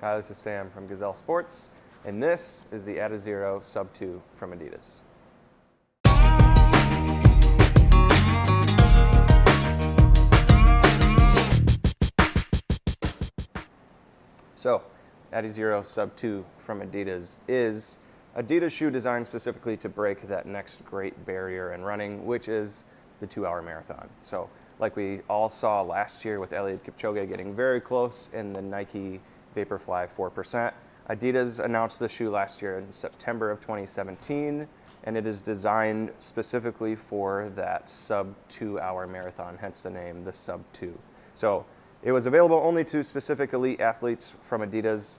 Hi, this is Sam from Gazelle Sports, and this is the adiZero Sub2 from Adidas. So, adiZero Sub2 from Adidas is Adidas shoe designed specifically to break that next great barrier in running, which is the 2-hour marathon. So, like we all saw last year with Eliud Kipchoge getting very close in the Nike Vaporfly 4%, Adidas announced the shoe last year in September of 2017, and it is designed specifically for that sub-2-hour marathon, hence the name, the Sub2. So it was available only to specific elite athletes from Adidas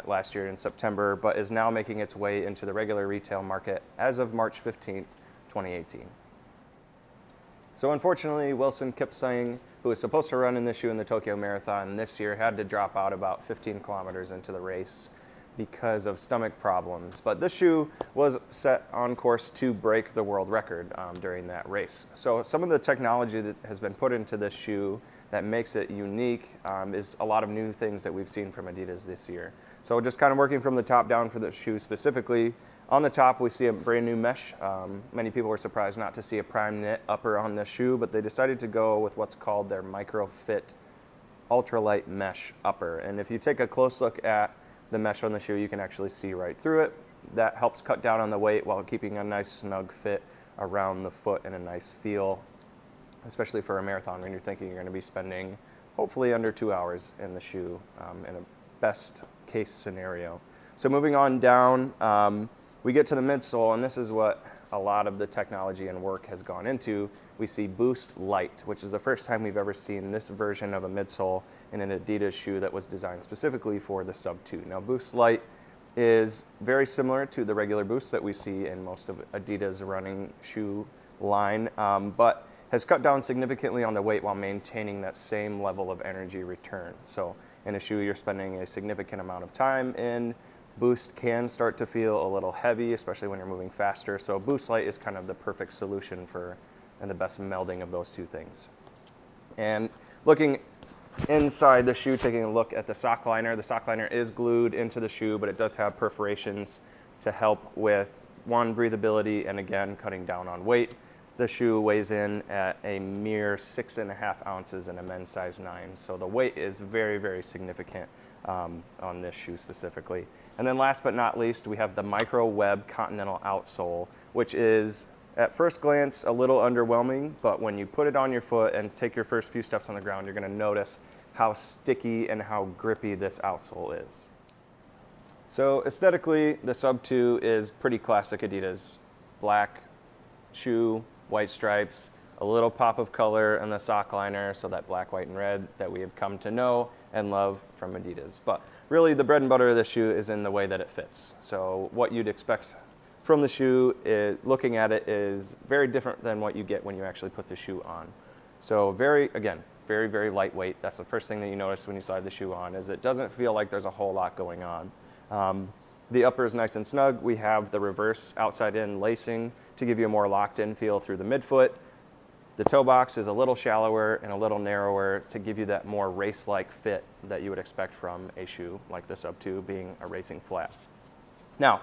last year in September, but is now making its way into the regular retail market as of March 15th, 2018. So unfortunately, Wilson Kipsang, who was supposed to run in this shoe in the Tokyo Marathon this year, had to drop out about 15 kilometers into the race because of stomach problems. But this shoe was set on course to break the world record during that race. So some of the technology that has been put into this shoe that makes it unique is a lot of new things that we've seen from Adidas this year. So just kind of working from the top down for the shoe specifically, on the top we see a brand new mesh. Many people were surprised not to see a prime knit upper on this shoe, but they decided to go with what's called their micro-fit ultralight mesh upper. And if you take a close look at the mesh on the shoe, you can actually see right through it. That helps cut down on the weight while keeping a nice snug fit around the foot and a nice feel, especially for a marathon when you're thinking you're going to be spending hopefully under 2 hours in the shoe in a best case scenario. So moving on down, we get to the midsole, and this is what a lot of the technology and work has gone into. We see Boost Light, which is the first time we've ever seen this version of a midsole in an Adidas shoe that was designed specifically for the Sub2. Now, Boost Light is very similar to the regular Boost that we see in most of Adidas running shoe line, but has cut down significantly on the weight while maintaining that same level of energy return. So in a shoe you're spending a significant amount of time in, Boost can start to feel a little heavy, especially when you're moving faster. So Boost Light is kind of the perfect solution for and the best melding of those two things. And looking inside the shoe, taking a look at the sock liner is glued into the shoe, but it does have perforations to help with, one, breathability, and again, cutting down on weight. The shoe weighs in at a mere 6.5 ounces in a men's size 9. So the weight is very, very significant on this shoe specifically. And then last but not least, we have the Micro Web Continental outsole, which is at first glance a little underwhelming, but when you put it on your foot and take your first few steps on the ground, you're going to notice how sticky and how grippy this outsole is. So aesthetically, the Sub2 is pretty classic Adidas. Black shoe, white stripes, a little pop of color in the sock liner, so that black, white, and red that we have come to know and love from Adidas. But really the bread and butter of the shoe is in the way that it fits. So what you'd expect from the shoe, looking at it, is very different than what you get when you actually put the shoe on. So very, very lightweight. That's the first thing that you notice when you slide the shoe on, is it doesn't feel like there's a whole lot going on. The upper is nice and snug. We have the reverse outside-in lacing to give you a more locked-in feel through the midfoot. The toe box is a little shallower and a little narrower to give you that more race-like fit that you would expect from a shoe like the Sub2 being a racing flat. Now,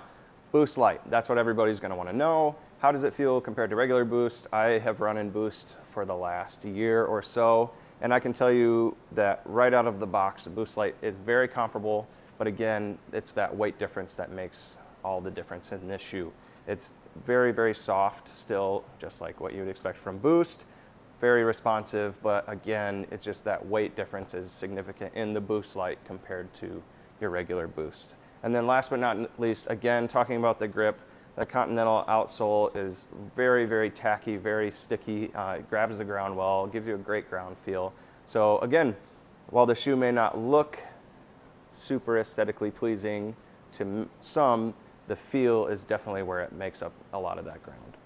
Boost Light, that's what everybody's going to want to know. How does it feel compared to regular Boost? I have run in Boost for the last year or so, and I can tell you that right out of the box, the Boost Light is very comparable, but again, it's that weight difference that makes all the difference in this shoe. It's very, very soft still, just like what you would expect from Boost. Very responsive, but again, it's just that weight difference is significant in the Boost Light compared to your regular Boost. And then last but not least, again, talking about the grip, the Continental outsole is very, very tacky, very sticky. It grabs the ground well, gives you a great ground feel. So again, while the shoe may not look super aesthetically pleasing to some, the feel is definitely where it makes up a lot of that ground.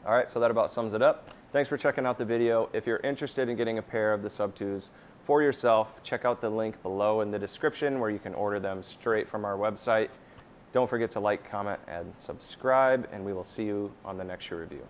All right, so that about sums it up. Thanks for checking out the video. If you're interested in getting a pair of the Sub2s for yourself, check out the link below in the description where you can order them straight from our website. Don't forget to like, comment, and subscribe, and we will see you on the next shoe review.